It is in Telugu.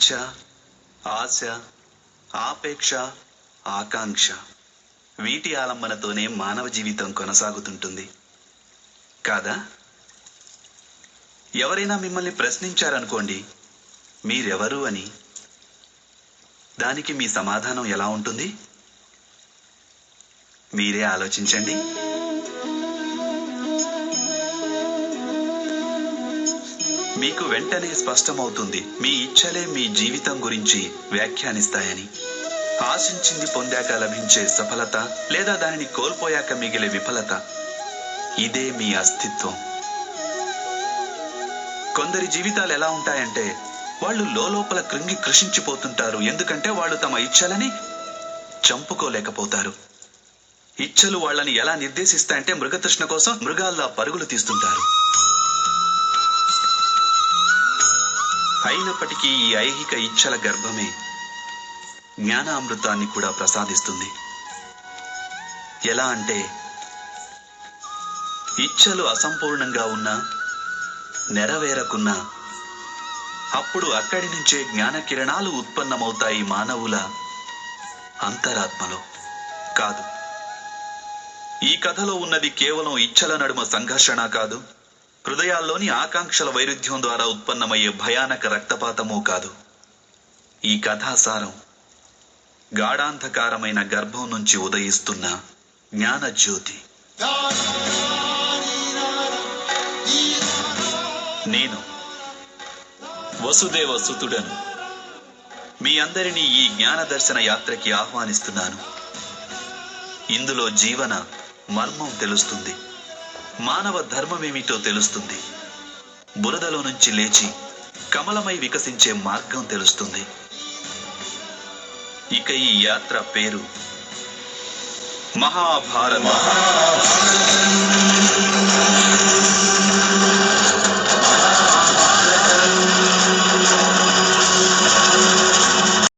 ఇచ్ఛ, ఆశ, ఆపేక్ష, ఆకాంక్ష వీటి ఆలంబనతోనే మానవ జీవితం కొనసాగుతుంటుంది కాదా? ఎవరైనా మిమ్మల్ని ప్రశ్నించారనుకోండి, మీరెవరు అని. దానికి మీ సమాధానం ఎలా ఉంటుంది? మీరే ఆలోచించండి. మీకు వెంటనే స్పష్టమవుతుంది, మీ ఇచ్ఛలే మీ జీవితం గురించి వ్యాఖ్యానిస్తాయని. ఆశించింది పొందాక లభించే సఫలత లేదా దానిని కోల్పోయాక మిగిలే విఫలత, ఇదే మీ అస్తిత్వం. కొందరి జీవితాలు ఎలా ఉంటాయంటే, వాళ్ళు లోపల కృంగి కృషించిపోతుంటారు. ఎందుకంటే వాళ్ళు తమ ఇచ్ఛలని చంపుకోలేకపోతారు. ఇచ్ఛలు వాళ్ళని ఎలా నిర్దేశిస్తాయంటే, మృగతృష్ణ కోసం మృగాల్లా పరుగులు తీస్తుంటారు. అయినప్పటికీ ఈ ఐహిక ఇచ్ఛల గర్భమే జ్ఞానామృతాన్ని కూడా ప్రసాదిస్తుంది. ఎలా అంటే, ఇచ్ఛలు అసంపూర్ణంగా ఉన్నా, నెరవేరకున్నా, అప్పుడు అక్కడి నుంచే జ్ఞాన కిరణాలు ఉత్పన్నమవుతాయి మానవుల అంతరాత్మలో. కాదు, ఈ కథలో ఉన్నది కేవలం ఇచ్ఛల నడుమ సంఘర్షణ కాదు, హృదయాల్లోని ఆకాంక్షల వైరుధ్యం ద్వారా ఉత్పన్నమయ్యే భయానక రక్తపాతమూ కాదు. ఈ కథాసారం గాఢాంధకారమైన గర్భం నుంచి ఉదయిస్తున్న జ్ఞానజ్యోతి. నేను వసుదేవ సుతుడను. మీ అందరినీ ఈ జ్ఞాన దర్శన యాత్రకి ఆహ్వానిస్తున్నాను. ఇందులో జీవన మర్మం తెలుస్తుంది, మానవ ధర్మమేమిటో తెలుస్తుంది, బురదలో నుంచి లేచి కమలమై వికసించే మార్గం తెలుస్తుంది. ఇక ఈ యాత్ర పేరు మహాభారతం.